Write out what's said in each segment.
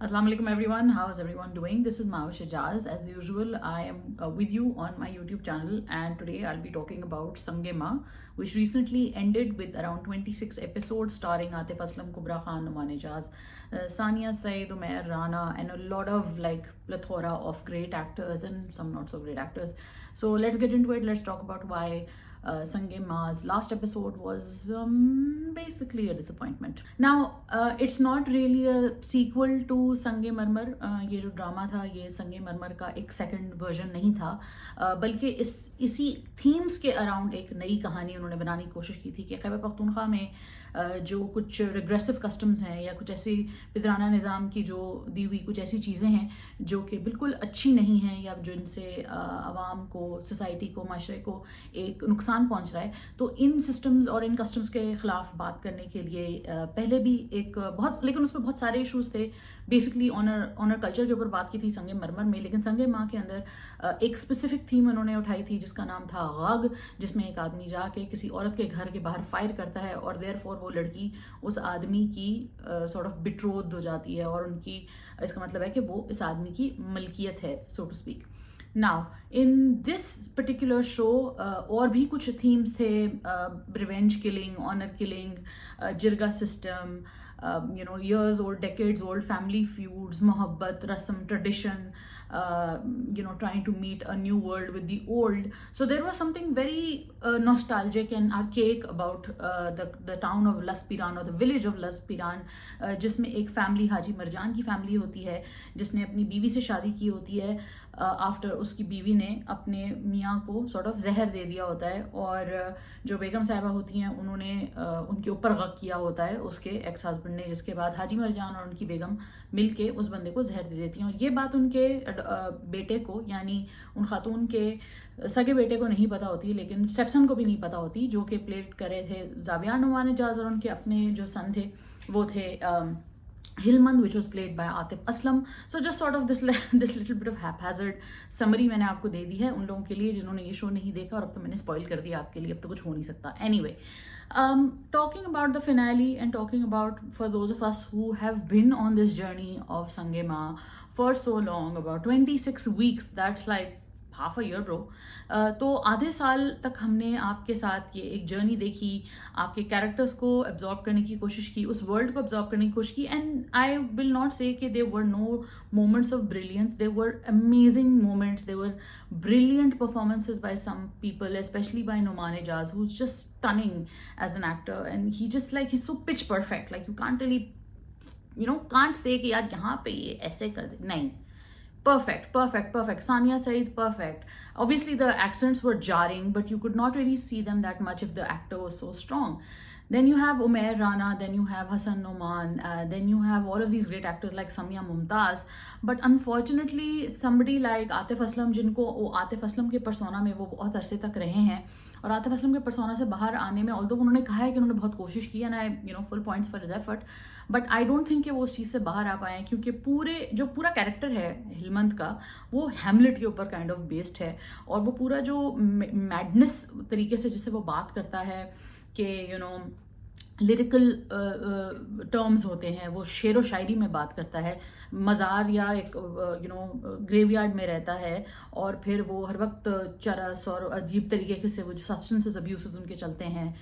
Assalamu alaikum everyone. How is everyone doing? This is Mawa Shajaz. As usual, I am with you on my YouTube channel, and today I'll be talking about Sange Ma, which recently ended with around 26 episodes starring Atif Aslam, Kubra Khan, Numan Ijaz, Sania Saeed, Umair Rana, and a lot of plethora of great actors and some not so great actors. So let's get into it. Let's talk about why Sange Ma's last episode was basically a disappointment. Now, it's not really a sequel to Sange Marmar. ये जो drama था ये संगे मरमर का एक second version नहीं था, बल्कि इसी थीम्स के अराउंड एक नई कहानी उन्होंने बनाने की कोशिश की थी कि खैबर पख्तूनख्वा में जो कुछ रिग्रेसिव कस्टम्स हैं या कुछ ऐसी पिदराना निज़ाम की जो दी हुई कुछ ऐसी चीज़ें हैं जो कि बिल्कुल अच्छी नहीं हैं या जो इनसे आवाम को, सोसाइटी को, माशरे को एक नुकसान पहुंच रहा है, तो इन सिस्टम्स और इन कस्टम्स के ख़िलाफ़ बात करने के लिए पहले भी एक बहुत, लेकिन उसमें बहुत सारे इशूज़ थे. बेसिकली ऑनर कल्चर के ऊपर बात की थी संगे मरमर में, लेकिन संगे माँ के अंदर एक स्पेसिफिक थीम उन्होंने उठाई थी जिसका नाम था गाग, जिसमें एक आदमी जाके किसी औरत के घर के बाहर फायर करता है और देयरफॉर वो लड़की उस आदमी की सॉर्ट ऑफ बिट्रोथ हो जाती है और उनकी, इसका मतलब है कि वो इस आदमी की मलकियत है, so to speak. Now in this particular show और भी कुछ थीम्स थे, revenge killing, honour killing, jirga system, years old, decades old family feuds, mohabbat, rasam, tradition, trying to meet a new world with the old. So there was something very nostalgic and archaic about the town of Las Piran or the village of Las Piran, जिसमें एक family हाजी मरजान की family होती है जिसने अपनी बीवी से शादी की होती है. आफ्टर उसकी बीवी ने अपने मियाँ को सॉर्ट ऑफ जहर दे दिया होता है और जो बेगम साहिबा होती हैं उन्होंने उनके ऊपर गक किया होता है उसके एक्स हस्बैंड ने, जिसके बाद हाजी मरजान और उनकी बेगम मिलके उस बंदे को जहर दे देती हैं. और ये बात उनके बेटे को, यानी उन खातून के सगे बेटे को नहीं पता होती, लेकिन स्टेपसन को भी नहीं पता होती, जो कि प्ले कर रहे थे ज़ाबिया नुमान इजाज़, और उनके अपने जो सन थे वो थे Hilmand, which was played by Atif Aslam. So just sort of this little bit of haphazard summary मैंने आपको दे दी है उन लोगों के लिए जिन्होंने ये शो नहीं देखा, और अब तो मैंने स्पॉइल कर दिया आपके लिए, अब तो कुछ हो नहीं सकता. Anyway, talking about the finale and talking about, for those of us who have been on this journey of Sange Ma for so long, about 26 weeks, that's like half a year bro. तो आधे साल तक हमने आपके साथ ये एक journey देखी, आपके कैरेक्टर्स को एब्जॉर्ब करने की कोशिश की, उस वर्ल्ड को एब्जॉर्ब करने की कोशिश की. And I will not say कि there were no moments of brilliance, there were amazing moments, there were brilliant performances by some people, especially by Numan Ijaz, who's just stunning as an actor, and he's so pitch perfect, like you can't really can't say कि यार यहाँ पे ये ऐसे कर दे, नहीं. Perfect. Sania Saeed, perfect. Obviously, the accents were jarring, but you could not really see them that much if the actor was so strong. Then you have Umair Rana, then you have Hassan Noman, then you have all of these great actors like Samia Mumtaz. But unfortunately, somebody like Atif Aslam, जिनको वो आतिफ असलम के persona में वो बहुत अरसे तक रहे हैं, और आतिफ असलम के persona से बाहर आने में, ऑल्दो उन्होंने कहा है कि उन्होंने बहुत कोशिश की, and I full points for his effort, but I don't think कि वो उस चीज़ से बाहर आ पाए हैं, क्योंकि पूरा कैरेक्टर है हिलमंद का वो हैमलेट के ऊपर काइंड ऑफ बेस्ड है. और वो पूरा जो मैडनेस तरीके से जिससे वो बात करता है कि लिरिकल टर्म्स होते हैं, वो शेर व शायरी में बात करता है, मज़ार या एक ग्रेवयार्ड में रहता है, और फिर वो हर वक्त चरस और अजीब तरीके से वो जो सब्सटेंसेस अब्यूसेस उनके चलते हैं,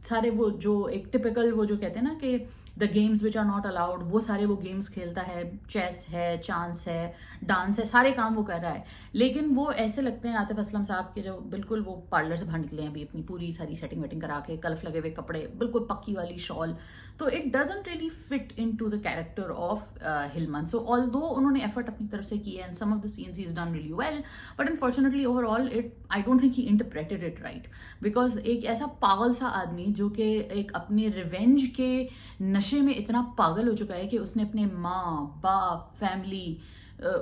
सारे वो जो एक टिपिकल वो जो कहते हैं ना कि the games which are not allowed, वो सारे वो गेम्स खेलता है, चेस है, चांस है, डांस है, सारे काम वो कर रहा है. लेकिन वो ऐसे लगते हैं आतिफ असलम साहब के जो बिल्कुल वो पार्लर से बाहर निकले हैं अभी, अपनी पूरी सारी सेटिंग वेटिंग करा के, कल्फ लगे हुए कपड़े, बिल्कुल पक्की वाली शॉल. तो it doesn't really fit into the character of Hilmand. So although उन्होंने एफर्ट अपनी तरफ से किया, and some of the scenes he is done really well, but unfortunately overall I don't think he interpreted it right. Because एक ऐसा पागल सा आदमी जो कि एक अपने रिवेंज के नशे में इतना पागल हो चुका है कि उसने अपने माँ बाप, फैमिली,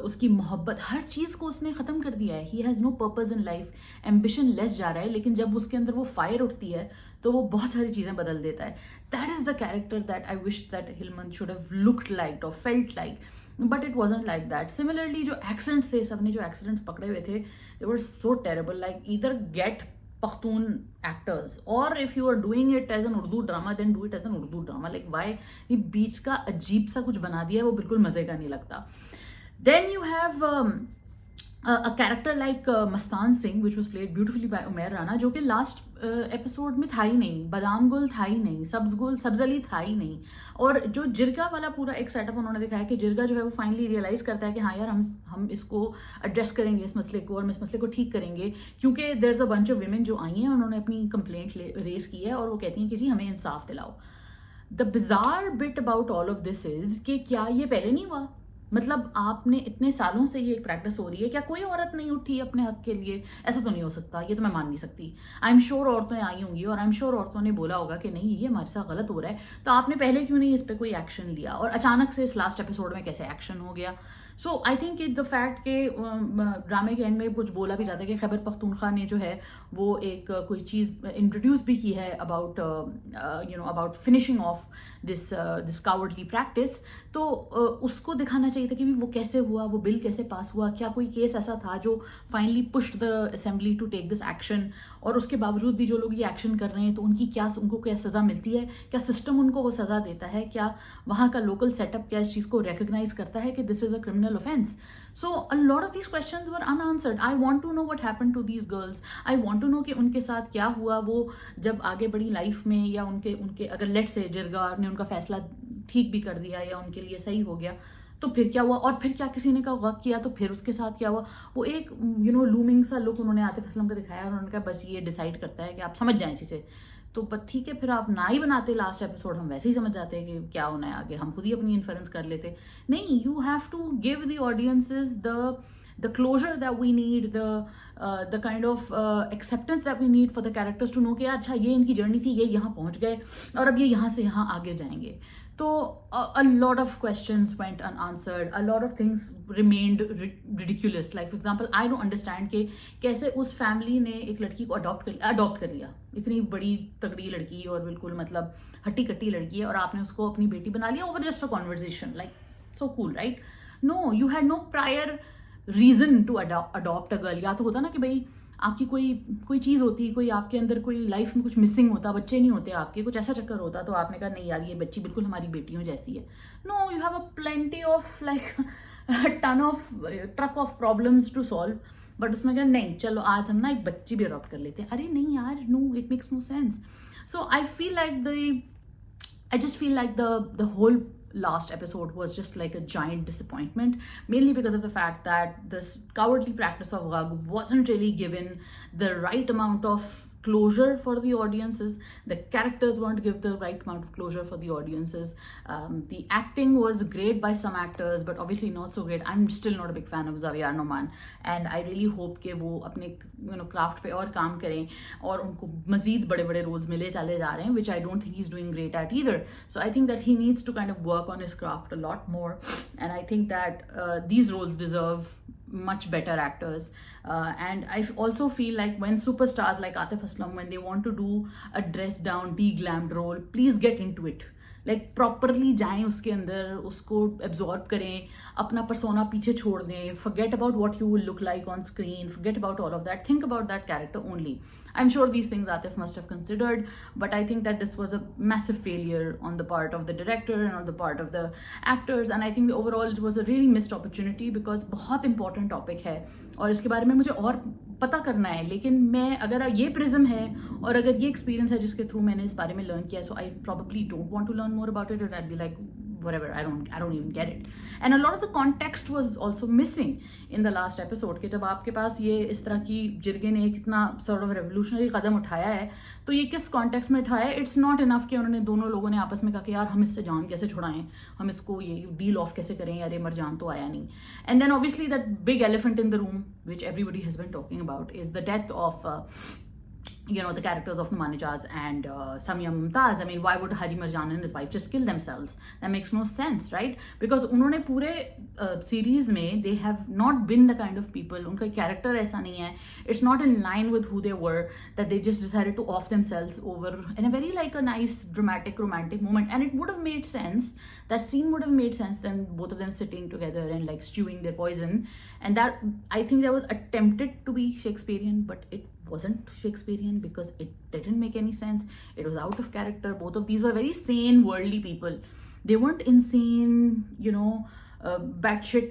उसकी मोहब्बत, हर चीज़ को उसने ख़त्म कर दिया है. He has no purpose in life, ambitionless जा रहा है, लेकिन जब उसके अंदर वो फायर उठती है तो वो बहुत सारी चीज़ें बदल देता है. That is the character that I wish that Hilmand should have looked like और felt like, but it wasn't like that. Similarly जो एक्सेंट्स थे, सबने जो एक्सेंट्स पकड़े हुए थे, they were so terrible. Like either get Pakhtun actors, or if you are doing it as an Urdu drama, then do it as an Urdu drama. Like why ये बीच का अजीब सा कुछ बना दिया है, वो बिल्कुल मजे का नहीं लगता. Then you have a character like Mastan Singh, which was played beautifully by Umair Rana, जो कि लास्ट एपिसोड में था ही नहीं, बादाम गुल था ही नहीं, सब्ज अली था ही नहीं. और जो जिरगा वाला पूरा एक सेटअप उन्होंने दिखाया कि जिरगा जो है वो फाइनली रियलाइज करता है कि हाँ यार हम इसको एड्रेस करेंगे इस मसले को, और हम इस मसले को ठीक करेंगे, क्योंकि there is a bunch of women जो आई हैं, उन्होंने अपनी कंप्लेंट रेस की है और वो कहती हैं कि जी हमें इंसाफ दिलाओ. The bizarre bit about all of this is कि क्या ये पहले नहीं हुआ? मतलब आपने इतने सालों से ये एक प्रैक्टिस हो रही है, क्या कोई औरत नहीं उठी अपने हक के लिए? ऐसा तो नहीं हो सकता, ये तो मैं मान नहीं सकती. आई एम श्योर औरतें आई होंगी और आई एम श्योर औरतों ने बोला होगा कि नहीं ये हमारे साथ गलत हो रहा है, तो आपने पहले क्यों नहीं इस पर कोई एक्शन लिया, और अचानक से इस लास्ट एपिसोड में कैसे एक्शन हो गया? सो आई थिंक द फैक्ट के ड्रामे के एंड में कुछ बोला भी जाता है कि खैबर पख्तूनख्वा ने जो है वो एक कोई चीज़ इंट्रोड्यूस भी की है about about finishing of this cowardly practice. तो उसको दिखाना चाहिए था कि वो कैसे हुआ, वो बिल कैसे पास हुआ, क्या कोई केस ऐसा था जो finally pushed the assembly to take this action, और उसके बावजूद भी जो लोग ये एक्शन कर रहे हैं तो उनको क्या सज़ा मिलती है, क्या सिस्टम उनको वो सज़ा देता है, क्या वहाँ का लोकल सेटअप क्या इस चीज़ को रिकग्नाइज करता है कि this is a criminal offence. So a lot of these questions were unanswered. I want to know what happened to these girls. I want to know कि उनके साथ क्या हुआ वो जब आगे बढ़ी लाइफ में, या उनके अगर लेट से जिरगा ने उनका फैसला ठीक भी कर दिया या उनके लिए सही हो गया, तो फिर क्या हुआ, और फिर क्या किसी ने का गलत किया तो फिर उसके साथ क्या हुआ? वो एक लूमिंग सा लुक उन्होंने आतिफ असलम को दिखाया और उन्होंने कहा बस ये डिसाइड करता है कि आप समझ जाएं इसी से. तो ठीक है, फिर आप ना ही बनाते लास्ट एपिसोड, हम वैसे ही समझ जाते हैं कि क्या होना है आगे, हम खुद ही अपनी इन्फ्लुएंस कर लेते. नहीं, you have to give the audiences the closure that we need, the kind of acceptance that we need for the characters to know कि अच्छा ये इनकी जर्नी थी, ये यहाँ पहुँच गए और अब ये यहाँ से यहाँ आगे जाएंगे. तो a lot of questions went unanswered, a lot of things remained ridiculous. Like for example, I don't understand कि कैसे उस फैमिली ने एक लड़की को अडॉप्ट कर लिया, इतनी बड़ी तगड़ी लड़की और बिल्कुल मतलब हट्टी कट्टी लड़की है, और आपने उसको अपनी बेटी बना लिया over just a conversation. Like so cool, right? No, you had no prior reason to adopt a girl. या तो होता ना कि भाई आपकी कोई चीज़ होती, कोई आपके अंदर कोई लाइफ में कुछ मिसिंग होता, बच्चे नहीं होते आपके, कुछ ऐसा चक्कर होता, तो आपने कहा नहीं यार ये बच्ची बिल्कुल हमारी बेटियों जैसी है. No, you have a plenty of like ton of truck of problems to solve, but उसमें क्या नहीं चलो आज हम ना एक बच्ची भी अडॉप्ट कर लेते हैं. अरे नहीं यार, no, it makes no sense. So I just feel like the whole last episode was just like a giant disappointment, mainly because of the fact that this cowardly practice of Ghag wasn't really given the right amount of closure for the audiences. The characters weren't given the right amount of closure for the audiences. The acting was great by some actors, but obviously not so great. I'm still not a big fan of Xavier Noman, and I really hope कि वो अपने craft पे और काम करें और उनको मजीद बड़े-बड़े roles मिले चले जा रहे हैं, which I don't think he's doing great at either. So I think that he needs to kind of work on his craft a lot more, and I think that these roles deserve much better actors. And I also feel like when superstars like Atif Aslam, when they want to do a dress down, de-glammed role, please get into it. Like properly जाएं उसके अंदर, उसको absorb करें, अपना persona पीछे छोड़ दें, forget about what you will look like on screen, forget about all of that, think about that character only. I'm sure these things Atif must have considered, but I think that this was a massive failure on the part of the director and on the part of the actors, and I think overall it was a really missed opportunity because बहुत important topic है और इसके बारे में मुझे और पता करना है. लेकिन मैं अगर ये प्रिज्म है और अगर ये एक्सपीरियंस है जिसके थ्रू मैंने इस बारे में लर्न किया, सो आई probably don't want to learn more about it, and I'd be like whatever, I don't even get it. And a lot of the context was also missing in the last episode कि जब आपके पास ये इस तरह की जिरगे ने एक इतना sort of revolutionary कदम उठाया है, तो ये किस कॉन्टेक्स्ट में उठाया है? इट्स नॉट इनफ कि उन्होंने दोनों लोगों ने आपस में कहा कि यार हम इससे जान कैसे छुड़ाएं, हम इसको ये डील ऑफ कैसे करें, अरे मरजान तो आया नहीं. And then obviously that big elephant in the room which everybody has been talking about is the death of the characters of Numan Ijaz and Samia Mumtaz. I mean, why would Haji Marjan and his wife just kill themselves? That makes no sense, right? Because उन्होंने पूरे series में they have not been the kind of people, उनका character ऐसा नहीं है, it's not in line with who they were, that they just decided to off themselves over in a very like a nice dramatic romantic moment. And it would have made sense, that scene would have made sense, then both of them sitting together and like stewing their poison, and that I think that was attempted to be Shakespearean, but it wasn't Shakespearean because it didn't make any sense. It was out of character. Both of these were very sane, worldly people. They weren't insane, batshit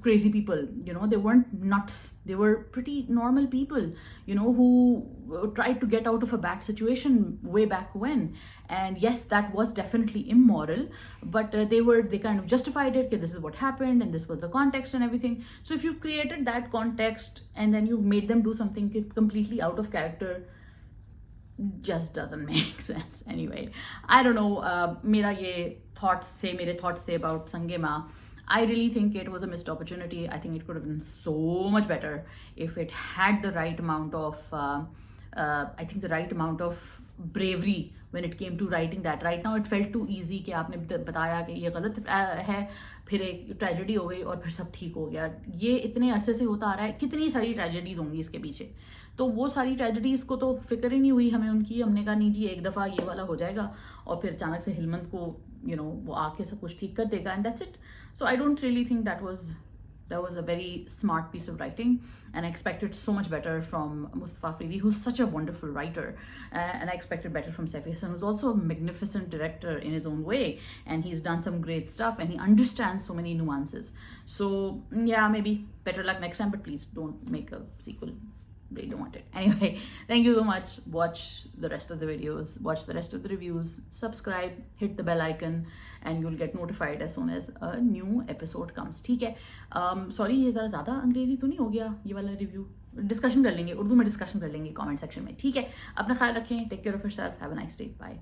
crazy people. They weren't nuts. They were pretty normal people, who tried to get out of a bad situation way back when. And yes, that was definitely immoral, but they kind of justified it. Okay, this is what happened, and this was the context and everything. So if you've created that context and then you've made them do something completely out of character, just doesn't make sense. Anyway, I don't know. मेरे thoughts थे about Sangema. I really think it was a missed opportunity. I think it could have been so much better if it had the right amount of, the right amount of bravery when it came to writing that. Right now it felt too easy कि आपने बताया कि ये गलत है, फिर एक tragedy हो गई और फिर सब ठीक हो गया. ये इतने अरसे से होता आ रहा है. कितनी सारी ट्रेजेडीज होंगी इसके पीछे. तो वो सारी ट्रेजेडीज को तो फिक्र ही नहीं हुई हमें उनकी. हमने कहा नहीं जी, एक दफ़ा ये वाला हो जाएगा और फिर अचानक से हिलमंत को वो आके सब कुछ ठीक कर देगा, and that's it. So I don't really think that was a very smart piece of writing, and I expected so much better from Mustafa Afridi, who's such a wonderful writer, and I expected better from Saif Hassan, who's also a magnificent director in his own way, and he's done some great stuff, and he understands so many nuances. So yeah, maybe better luck next time, but please don't make a sequel. Really don't want it. Anyway, thank you so much. Watch the rest of the videos, watch the rest of the reviews, subscribe, hit the bell icon, and you'll get notified as soon as a new episode comes. ठीक है. Sorry, ये ज़्यादा अंग्रेजी तो नहीं हो गया ये वाला रिव्यू. डिस्कशन कर लेंगे, उर्दू में डिस्कशन कर लेंगे कमेंट सेक्शन में. ठीक है. अपना ख्याल रखें. Take care of yourself. Have a nice day. Bye.